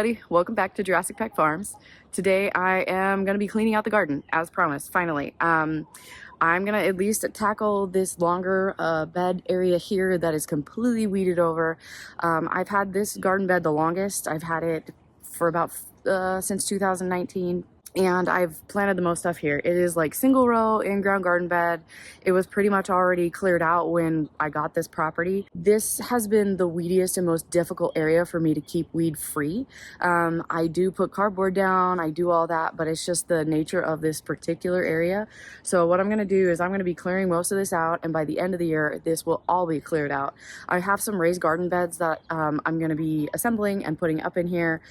everybody, welcome back to Jurassic Peck Farms. Today I am going to be cleaning out the garden, as promised, finally. I'm going to at least tackle this longer bed area here that is completely weeded over. I've had this garden bed the longest. I've had it for about since 2019. And I've planted the most stuff here. It is like single row in-ground garden bed. It was pretty much already cleared out when I got this property. This has been the weediest and most difficult area for me to keep weed free. I do put cardboard down, I do all that, but it's just the nature of this particular area. So what I'm gonna do is I'm gonna be clearing most of this out, and by the end of the year, this will all be cleared out. I have some raised garden beds that I'm gonna be assembling and putting up in here.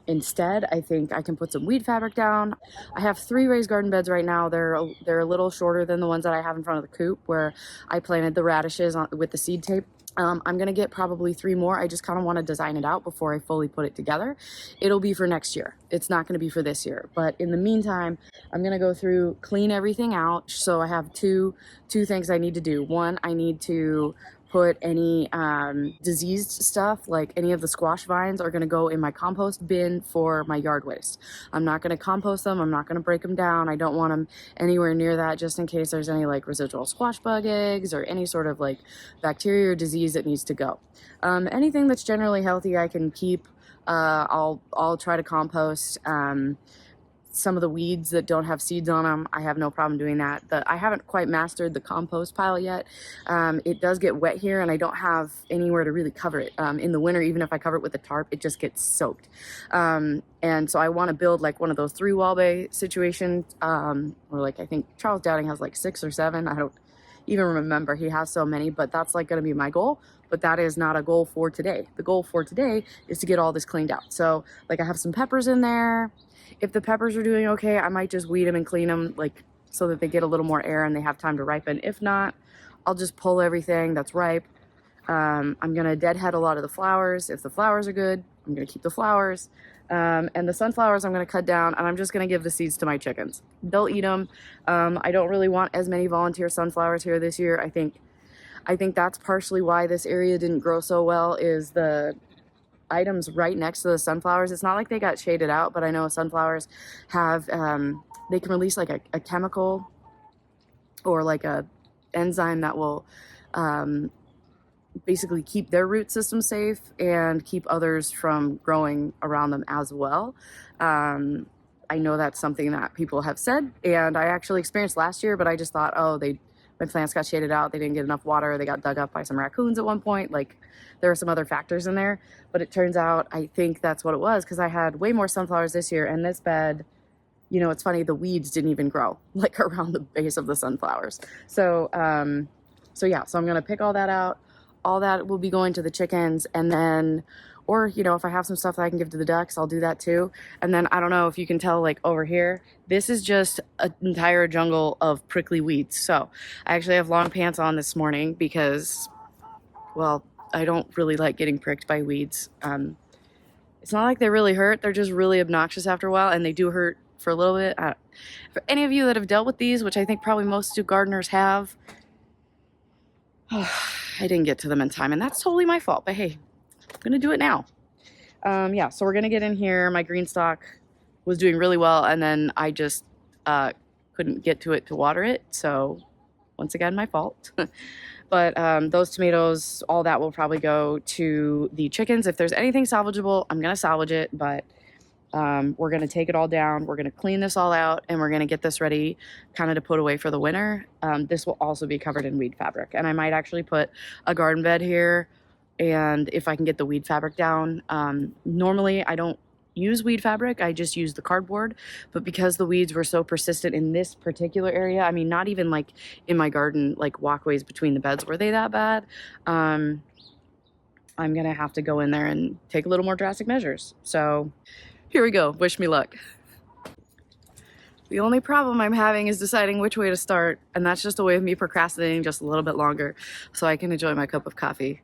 Instead, I think I can put some weed fabric down. I have 3 raised garden beds right now. They're a little shorter than the ones that I have in front of the coop where I planted the radishes with the seed tape. I'm gonna get probably 3 more. I just kind of want to design it out before I fully put it together. It'll be for next year. It's not going to be for this year. But in the meantime, I'm gonna go through, clean everything out. So I have two things I need to do. One, I need to put any diseased stuff, like any of the squash vines, are going to go in my compost bin for my yard waste. I'm not going to compost them. I'm not going to break them down. I don't want them anywhere near that, just in case there's any like residual squash bug eggs or any sort of like bacteria or disease that needs to go. Anything that's generally healthy I can keep. I'll try to compost. Some of the weeds that don't have seeds on them, I have no problem doing that. I haven't quite mastered the compost pile yet. It does get wet here and I don't have anywhere to really cover it. In the winter, even if I cover it with a tarp, it just gets soaked. And so I want to build like one of those 3 wall bay situations, or like I think Charles Dowding has like 6 or 7. I don't even remember, he has so many, but that's like going to be my goal. But that is not a goal for today. The goal for today is to get all this cleaned out. So like I have some peppers in there. If the peppers are doing okay, I might just weed them and clean them, like so that they get a little more air and they have time to ripen. If not, I'll just pull everything that's ripe. I'm gonna deadhead a lot of the flowers. If the flowers are good, I'm gonna keep the flowers. And the sunflowers I'm gonna cut down, and I'm just gonna give the seeds to my chickens. They'll eat them. I don't really want as many volunteer sunflowers here this year. I think that's partially why this area didn't grow so well, is the items right next to the sunflowers. It's not like they got shaded out, but I know sunflowers have they can release like a chemical or like a enzyme that will basically keep their root system safe and keep others from growing around them as well. I know that's something that people have said, and I actually experienced last year, but I just thought, oh, my plants got shaded out, they didn't get enough water, they got dug up by some raccoons at one point. Like, there were some other factors in there, but it turns out I think that's what it was, because I had way more sunflowers this year, and this bed, you know, it's funny, the weeds didn't even grow like around the base of the sunflowers. So yeah, so I'm gonna pick all that out. All that will be going to the chickens, and then, or, you know, if I have some stuff that I can give to the ducks, I'll do that too. And then I don't know if you can tell, like over here, this is just an entire jungle of prickly weeds. So I actually have long pants on this morning because, well, I don't really like getting pricked by weeds. It's not like they really hurt. They're just really obnoxious after a while, and they do hurt for a little bit. For any of you that have dealt with these, which I think probably most gardeners have, I didn't get to them in time, and that's totally my fault, but hey, I'm gonna do it now. Yeah, so we're gonna get in here. My green stalk was doing really well, and then I just couldn't get to it to water it, so once again, my fault. But those tomatoes, all that will probably go to the chickens. If there's anything salvageable, I'm gonna salvage it, but we're gonna take it all down. We're gonna clean this all out, and we're gonna get this ready kind of to put away for the winter. This will also be covered in weed fabric, and I might actually put a garden bed here, and if I can get the weed fabric down. Normally I don't use weed fabric, I just use the cardboard, but because the weeds were so persistent in this particular area, I mean, not even like in my garden, like walkways between the beds, were they that bad? I'm gonna have to go in there and take a little more drastic measures. So here we go, wish me luck. The only problem I'm having is deciding which way to start, and that's just a way of me procrastinating just a little bit longer so I can enjoy my cup of coffee.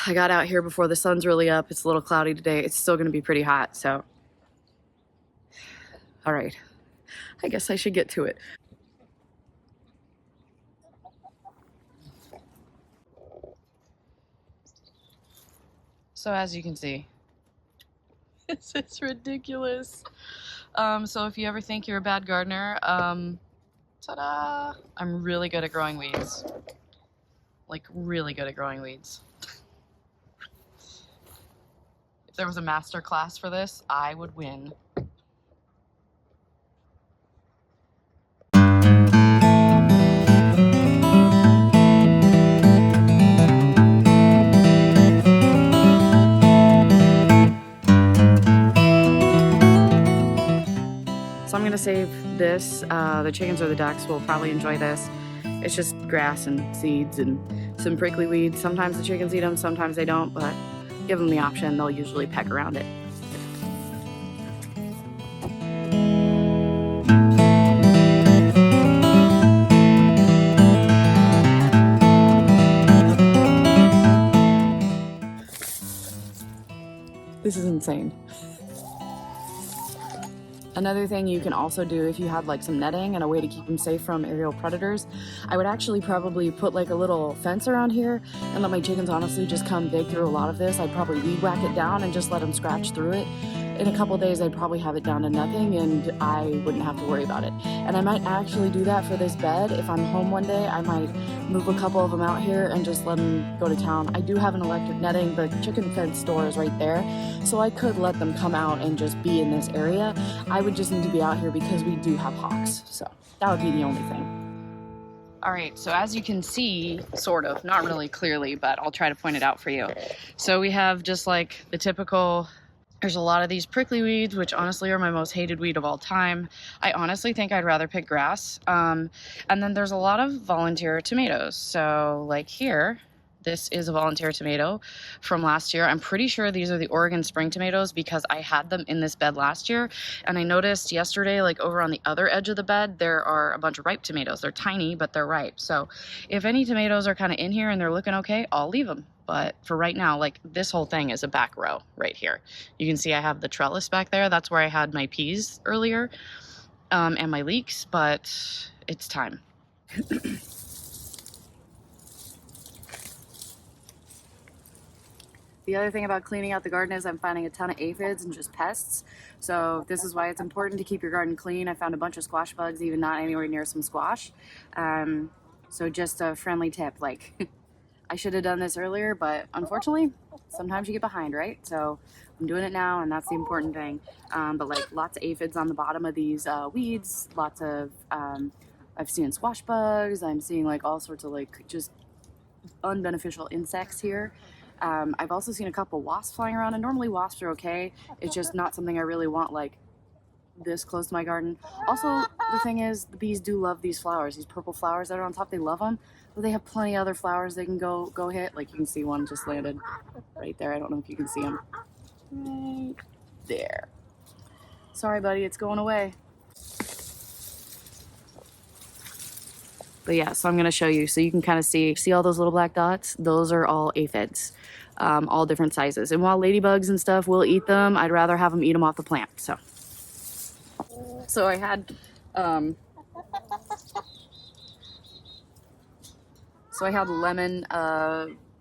I got out here before the sun's really up. It's a little cloudy today. It's still gonna be pretty hot, so. All right, I guess I should get to it. So as you can see, This is ridiculous. So if you ever think you're a bad gardener, ta-da! I'm really good at growing weeds. Like, really good at growing weeds. If there was a master class for this, I would win. So I'm gonna save this. The chickens or the ducks will probably enjoy this. It's just grass and seeds and some prickly weeds. Sometimes the chickens eat them, sometimes they don't, but give them the option, they'll usually peck around it. This is insane. Another thing you can also do if you had like some netting and a way to keep them safe from aerial predators, I would actually probably put like a little fence around here and let my chickens honestly just come dig through a lot of this. I'd probably weed whack it down and just let them scratch through it. In a couple days, I'd probably have it down to nothing and I wouldn't have to worry about it. And I might actually do that for this bed. If I'm home one day, I might move a couple of them out here and just let them go to town. I do have an electric netting. The chicken fence store is right there, so I could let them come out and just be in this area. I would just need to be out here because we do have hawks, so that would be the only thing. All right, so as you can see, sort of, not really clearly, but I'll try to point it out for you. So we have just like the typical, there's a lot of these prickly weeds, which honestly are my most hated weed of all time. I honestly think I'd rather pick grass. And then there's a lot of volunteer tomatoes. So like here, this is a volunteer tomato from last year. I'm pretty sure these are the Oregon spring tomatoes because I had them in this bed last year. And I noticed yesterday, like over on the other edge of the bed, there are a bunch of ripe tomatoes. They're tiny, but they're ripe. So if any tomatoes are kind of in here and they're looking okay, I'll leave them. But for right now, like this whole thing is a back row right here. You can see I have the trellis back there. That's where I had my peas earlier and my leeks, but it's time. The other thing about cleaning out the garden is I'm finding a ton of aphids and just pests. So this is why it's important to keep your garden clean. I found a bunch of squash bugs, even not anywhere near some squash. So just a friendly tip, like I should have done this earlier, but unfortunately, sometimes you get behind, right? So I'm doing it now, and that's the important thing. But like lots of aphids on the bottom of these weeds, lots of, I've seen squash bugs. I'm seeing like all sorts of like just unbeneficial insects here. I've also seen a couple wasps flying around, and normally wasps are okay. It's just not something I really want like this close to my garden. Also, the thing is, the bees do love these flowers, these purple flowers that are on top. They love them, but they have plenty of other flowers they can go hit. Like you can see one just landed right there. I don't know if you can see them. Right there. Sorry, buddy, it's going away. But yeah, so I'm going to show you so you can kind of see all those little black dots? Those are all aphids, all different sizes. And while ladybugs and stuff will eat them, I'd rather have them eat them off the plant. So I had lemon,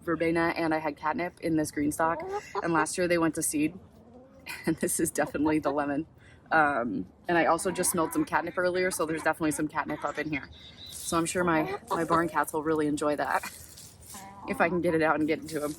verbena, and I had catnip in this green stock. And last year they went to seed, and this is definitely the lemon. And I also just smelled some catnip earlier, so there's definitely some catnip up in here. So I'm sure my barn cats will really enjoy that if I can get it out and get it to them.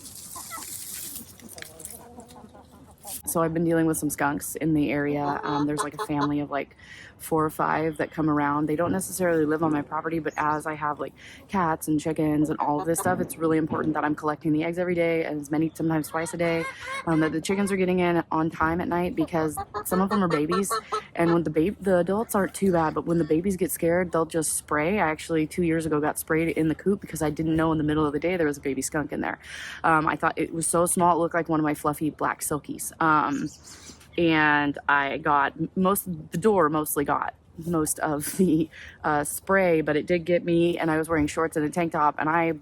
So I've been dealing with some skunks in the area. There's like a family of like 4 or 5 that come around. They don't necessarily live on my property, but as I have like cats and chickens and all of this stuff, it's really important that I'm collecting the eggs every day, and as many, sometimes twice a day, that the chickens are getting in on time at night, because some of them are babies, and when the adults aren't too bad, but when the babies get scared, they'll just spray. I actually 2 years ago got sprayed in the coop because I didn't know in the middle of the day there was a baby skunk in there. I thought it was so small it looked like one of my fluffy black silkies. And I got the door mostly got most of the spray, but it did get me, and I was wearing shorts and a tank top, and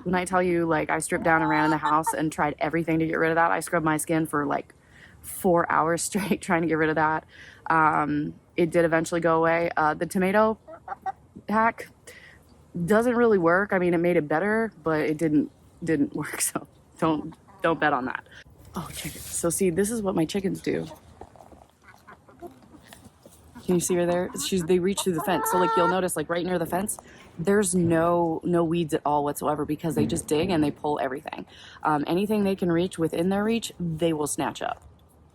when I tell you, like, I stripped down and ran in the house and tried everything to get rid of that. I scrubbed my skin for like 4 hours straight trying to get rid of that. It did eventually go away. The tomato hack doesn't really work. I mean, it made it better, but it didn't work, so don't bet on that. Oh, chickens. So see, this is what my chickens do. Can you see her there? They reach through the fence. So like you'll notice like right near the fence, there's no weeds at all whatsoever because they just dig and they pull everything. Anything they can reach within their reach, they will snatch up.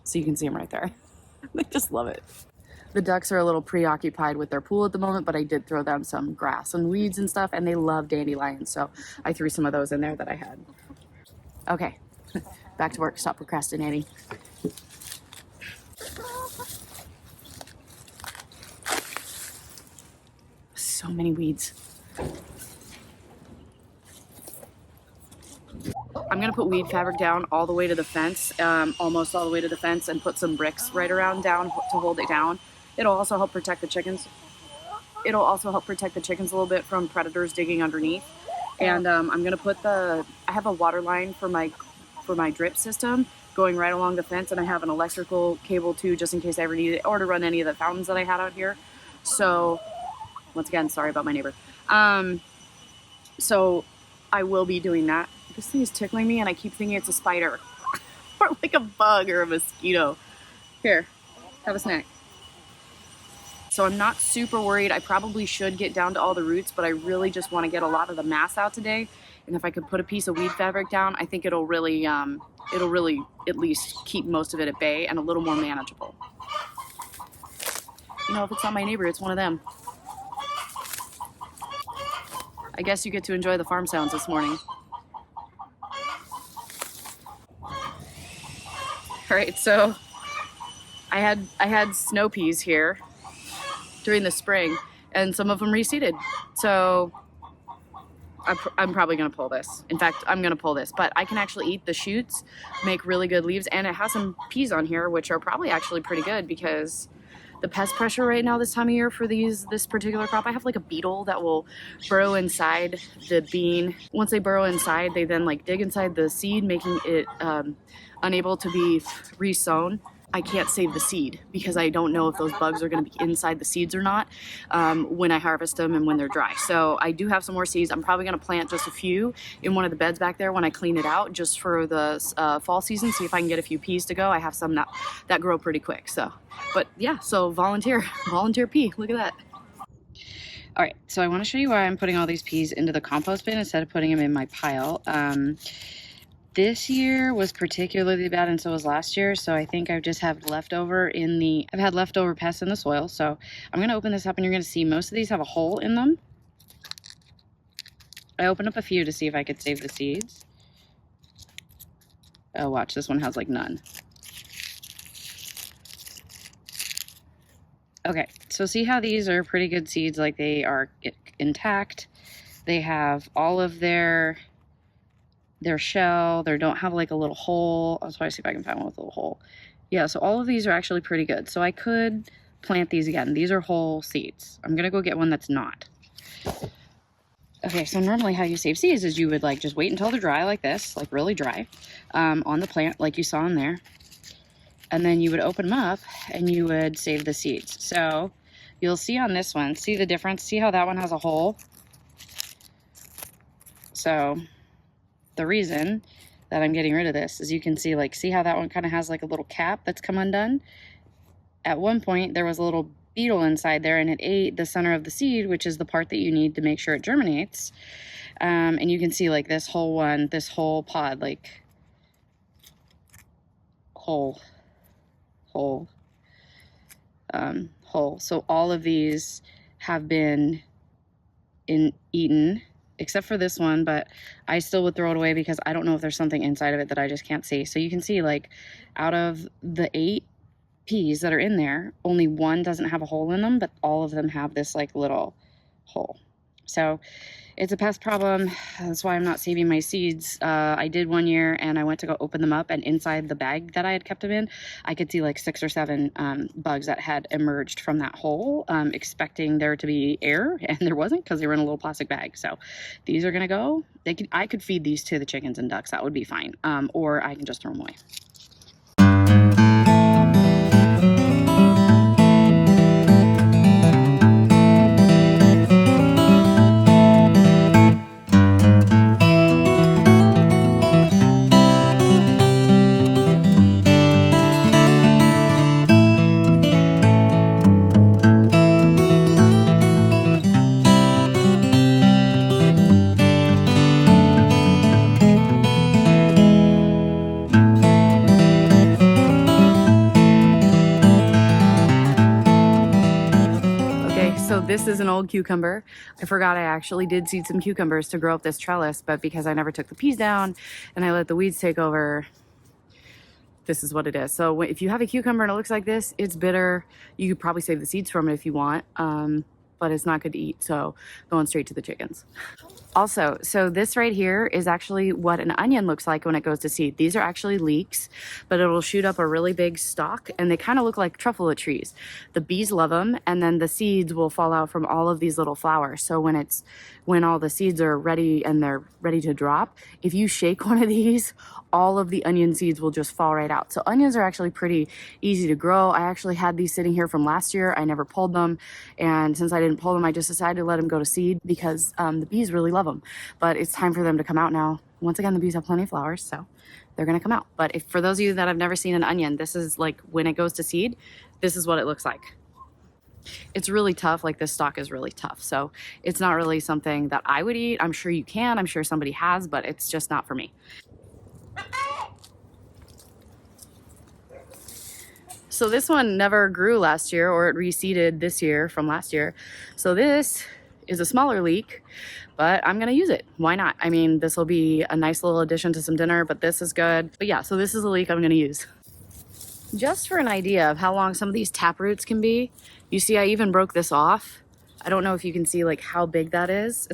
So you can see them right there. They just love it. The ducks are a little preoccupied with their pool at the moment, but I did throw them some grass and weeds and stuff, and they love dandelions, so I threw some of those in there that I had. Okay, back to work. Stop procrastinating. So many weeds. I'm gonna put weed fabric down all the way to the fence, almost all the way to the fence, and put some bricks right around down to hold it down. It'll also help protect the chickens. It'll also help protect the chickens a little bit from predators digging underneath. And I'm gonna put I have a water line for my drip system going right along the fence, and I have an electrical cable too, just in case I ever need it, or to run any of the fountains that I had out here. So, once again, sorry about my neighbor. So I will be doing that. This thing is tickling me, and I keep thinking it's a spider, or like a bug or a mosquito. Here, have a snack. So I'm not super worried. I probably should get down to all the roots, but I really just want to get a lot of the mass out today. And if I could put a piece of weed fabric down, I think it'll really at least keep most of it at bay and a little more manageable. You know, if it's not my neighbor, it's one of them. I guess you get to enjoy the farm sounds this morning. All right, so I had snow peas here during the spring, and some of them reseeded. So I'm probably gonna pull this. In fact, I'm gonna pull this, but I can actually eat the shoots, make really good leaves, and it has some peas on here, which are probably actually pretty good because the pest pressure right now this time of year for this particular crop, I have like a beetle that will burrow inside the bean. Once they burrow inside, they then like dig inside the seed, making it unable to be resown. I can't save the seed because I don't know if those bugs are going to be inside the seeds or not when I harvest them and when they're dry. So I do have some more seeds. I'm probably going to plant just a few in one of the beds back there when I clean it out, just for the fall season, see if I can get a few peas to go. I have some that grow pretty quick. So, but yeah, so volunteer pea. Look at that. All right, so I want to show you why I'm putting all these peas into the compost bin instead of putting them in my pile. This year was particularly bad, and so was last year. So I think I've just had leftover pests in the soil. So I'm going to open this up, and you're going to see most of these have a hole in them. I opened up a few to see if I could save the seeds. Oh, watch, this one has like none. Okay, so see how these are pretty good seeds, like they are intact. They have all of their shell. They don't have like a little hole. I'll try to see if I can find one with a little hole. Yeah, so all of these are actually pretty good. So I could plant these again. These are whole seeds. I'm gonna go get one that's not. Okay, so normally how you save seeds is you would like just wait until they're dry like this, like really dry, on the plant like you saw in there. And then you would open them up and you would save the seeds. So you'll see on this one, see the difference? See how that one has a hole? So the reason that I'm getting rid of this is you can see, like, see how that one kind of has like a little cap that's come undone? At one point there was a little beetle inside there, and it ate the center of the seed, which is the part that you need to make sure it germinates. And you can see like this whole pod, like hole. So all of these have been eaten, except for this one, but I still would throw it away because I don't know if there's something inside of it that I just can't see. So you can see, like, out of the 8 peas that are in there, only one doesn't have a hole in them, but all of them have this like little hole. So it's a pest problem. That's why I'm not saving my seeds. I did one year, and I went to go open them up, and inside the bag that I had kept them in, I could see like 6 or 7 bugs that had emerged from that hole, expecting there to be air, and there wasn't because they were in a little plastic bag. So these are gonna go. I could feed these to the chickens and ducks. That would be fine. Or I can just throw them away. So this is an old cucumber. I forgot I actually did seed some cucumbers to grow up this trellis, but because I never took the peas down and I let the weeds take over, this is what it is. So if you have a cucumber and it looks like this, it's bitter. You could probably save the seeds from it if you want, but it's not good to eat. So going straight to the chickens. Also, so this right here is actually what an onion looks like when it goes to seed. These are actually leeks, but it'll shoot up a really big stalk and they kind of look like truffula trees. The bees love them, and then the seeds will fall out from all of these little flowers. So when all the seeds are ready and they're ready to drop, if you shake one of these, all of the onion seeds will just fall right out. So onions are actually pretty easy to grow. I actually had these sitting here from last year. I never pulled them. And since I didn't pull them, I just decided to let them go to seed because the bees really love them. But it's time for them to come out now. Once again, the bees have plenty of flowers, so they're gonna come out. But if for those of you that have never seen an onion, this is like when it goes to seed, this is what it looks like. It's really tough. Like this stalk is really tough. So it's not really something that I would eat. I'm sure you can, I'm sure somebody has, but it's just not for me. So this one never grew last year, or it reseeded this year from last year. So this is a smaller leek, but I'm gonna use it. Why not? I mean, this will be a nice little addition to some dinner, but this is good. But yeah, so this is a leek I'm gonna use. Just for an idea of how long some of these tap roots can be, you see I even broke this off. I don't know if you can see like how big that is.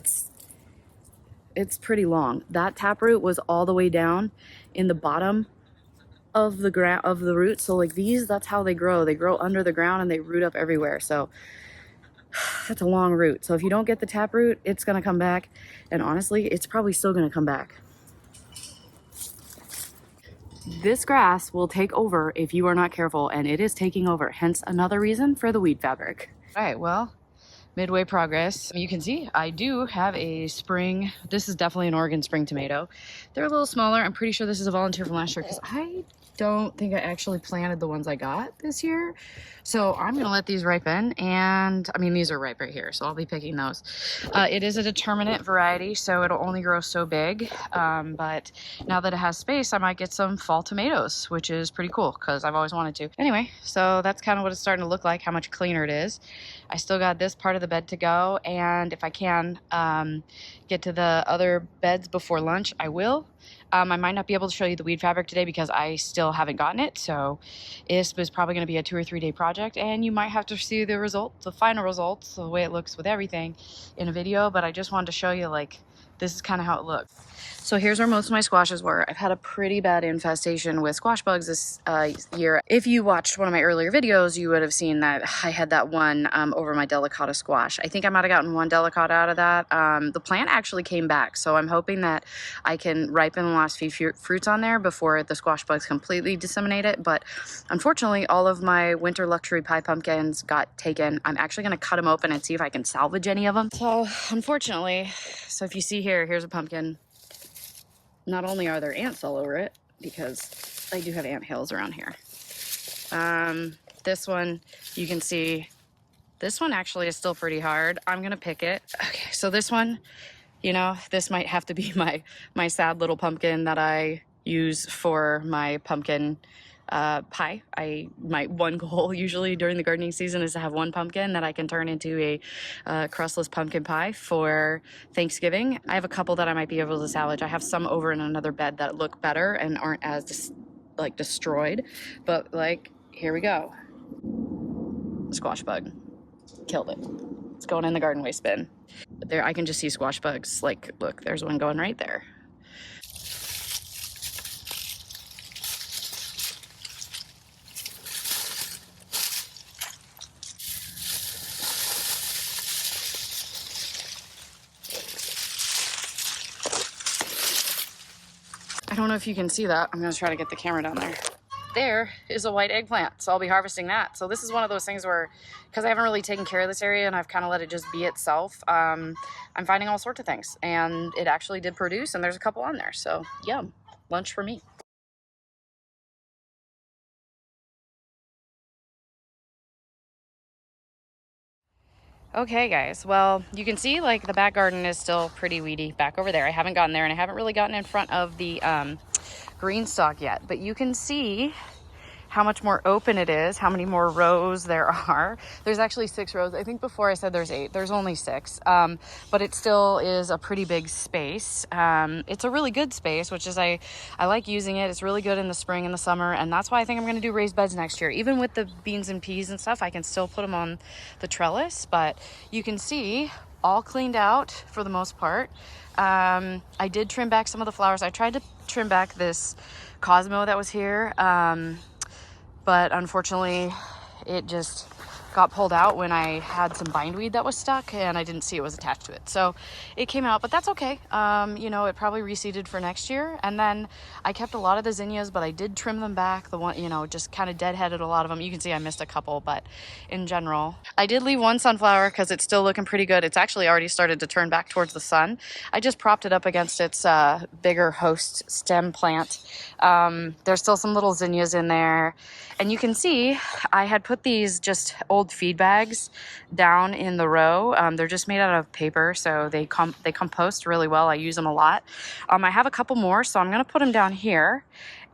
It's pretty long. That tap root was all the way down in the bottom of the ground of the root. So like these, that's how they grow. They grow under the ground and they root up everywhere. So that's a long root. So if you don't get the tap root, it's gonna come back. And honestly, it's probably still gonna come back. This grass will take over if you are not careful, and it is taking over. Hence another reason for the weed fabric. All right, well, midway progress. You can see I do have a spring. This is definitely an Oregon spring tomato. They're a little smaller. I'm pretty sure this is a volunteer from last year because I don't think I actually planted the ones I got this year. So I'm gonna let these ripen, and I mean, these are ripe right here, so I'll be picking those. It is a determinate variety, so it'll only grow so big, but now that it has space, I might get some fall tomatoes, which is pretty cool because I've always wanted to. Anyway, so that's kind of what it's starting to look like, how much cleaner it is. I still got this part of the bed to go, and if I can get to the other beds before lunch, I will. I might not be able to show you the weed fabric today because I still haven't gotten it, so this was probably going to be a 2 or 3 day project, and you might have to see the results, the final results, the way it looks with everything in a video, but I just wanted to show you, like, this is kind of how it looks. So here's where most of my squashes were. I've had a pretty bad infestation with squash bugs this year. If you watched one of my earlier videos, you would have seen that I had that one over my delicata squash. I think I might have gotten one delicata out of that. The plant actually came back, so I'm hoping that I can ripen the last few fruits on there before the squash bugs completely disseminate it. But unfortunately, all of my winter luxury pie pumpkins got taken. I'm actually going to cut them open and see if I can salvage any of them. So unfortunately, so if you see here, here's a pumpkin. Not only are there ants all over it, because I do have ant hills around here. This one, you can see, this one actually is still pretty hard. I'm gonna pick it. Okay, so this one, you know, this might have to be my sad little pumpkin that I use for my pumpkin pie. My one goal usually during the gardening season is to have one pumpkin that I can turn into a crustless pumpkin pie for Thanksgiving. I have a couple that I might be able to salvage. I have some over in another bed that look better and aren't as destroyed, but like, here we go. Squash bug, killed it. It's going in the garden waste bin. But there, I can just see squash bugs. Like, look, there's one going right there. I don't know if you can see that. I'm gonna try to get the camera down there. There is a white eggplant, so I'll be harvesting that. So this is one of those things where, because I haven't really taken care of this area and I've kind of let it just be itself, I'm finding all sorts of things. And it actually did produce, and there's a couple on there. So yum, lunch for me. Okay guys, well, you can see like the back garden is still pretty weedy back over there. I haven't gotten there, and I haven't really gotten in front of the green stalk yet, but you can see how much more open it is, how many more rows there are. There's actually 6 rows. I think before I said there's 8. There's only 6, but it still is a pretty big space. It's a really good space, which is I like using it. It's really good in the spring and the summer, and that's why I think I'm going to do raised beds next year. Even with the beans and peas and stuff, I can still put them on the trellis, but you can see all cleaned out for the most part. I did trim back some of the flowers. I tried to trim back this Cosmo that was here, but unfortunately it just got pulled out when I had some bindweed that was stuck and I didn't see it was attached to it. So it came out, but that's okay. You know, it probably reseeded for next year. And then I kept a lot of the zinnias, but I did trim them back. The one, you know, just kind of deadheaded a lot of them. You can see I missed a couple, but in general, I did leave one sunflower because it's still looking pretty good. It's actually already started to turn back towards the sun. I just propped it up against its bigger host stem plant. There's still some little zinnias in there. And you can see I had put these just old feed bags down in the row. They're just made out of paper, so they compost really well. I use them a lot. I have a couple more, so I'm going to put them down here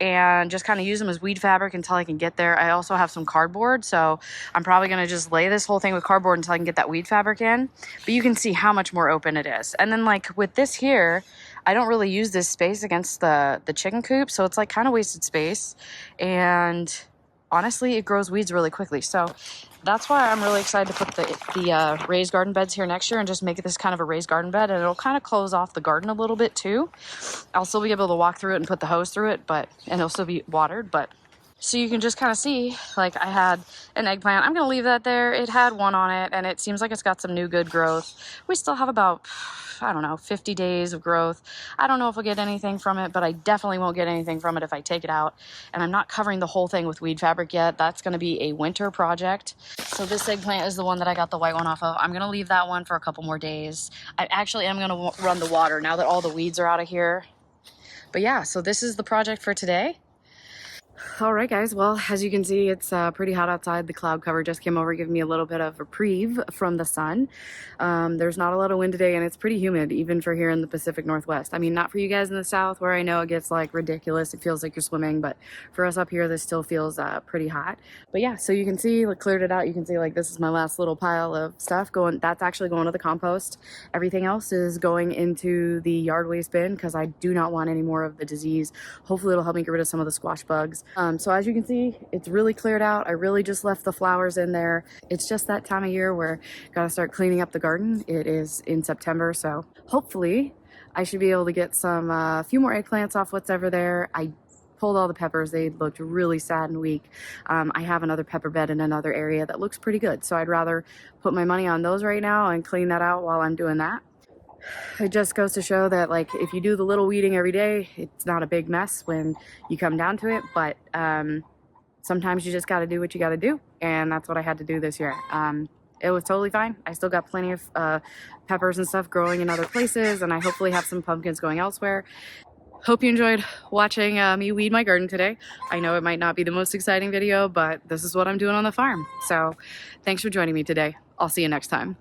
and just kind of use them as weed fabric until I can get there. I also have some cardboard, so I'm probably going to just lay this whole thing with cardboard until I can get that weed fabric in. But you can see how much more open it is. And then like with this here, I don't really use this space against the chicken coop, so it's like kind of wasted space. And honestly, it grows weeds really quickly. So that's why I'm really excited to put the raised garden beds here next year and just make this kind of a raised garden bed. And it'll kind of close off the garden a little bit too. I'll still be able to walk through it and put the hose through it, and it'll still be watered. But so you can just kind of see, like I had an eggplant. I'm going to leave that there. It had one on it and it seems like it's got some new good growth. We still have about, I don't know, 50 days of growth. I don't know if we'll get anything from it, but I definitely won't get anything from it if I take it out. And I'm not covering the whole thing with weed fabric yet. That's going to be a winter project. So this eggplant is the one that I got the white one off of. I'm going to leave that one for a couple more days. I actually am going to run the water now that all the weeds are out of here. But yeah, so this is the project for today. All right, guys. Well, as you can see, it's pretty hot outside. The cloud cover just came over, giving me a little bit of reprieve from the sun. There's not a lot of wind today, and it's pretty humid, even for here in the Pacific Northwest. I mean, not for you guys in the South, where I know it gets like ridiculous. It feels like you're swimming, but for us up here, this still feels pretty hot. But yeah, so you can see, like, cleared it out. You can see, like, this is my last little pile of stuff going. That's actually going to the compost. Everything else is going into the yard waste bin because I do not want any more of the disease. Hopefully, it'll help me get rid of some of the squash bugs. So as you can see, it's really cleared out. I really just left the flowers in there. It's just that time of year where gotta start cleaning up the garden. It is in September, so hopefully I should be able to get some a few more eggplants off what's ever there. I pulled all the peppers. They looked really sad and weak. I have another pepper bed in another area that looks pretty good, so I'd rather put my money on those right now and clean that out while I'm doing that. It just goes to show that, like, if you do the little weeding every day, it's not a big mess when you come down to it, but sometimes you just got to do what you got to do, and that's what I had to do this year. It was totally fine. I still got plenty of peppers and stuff growing in other places, and I hopefully have some pumpkins going elsewhere. Hope you enjoyed watching me weed my garden today. I know it might not be the most exciting video, but this is what I'm doing on the farm. So thanks for joining me today. I'll see you next time.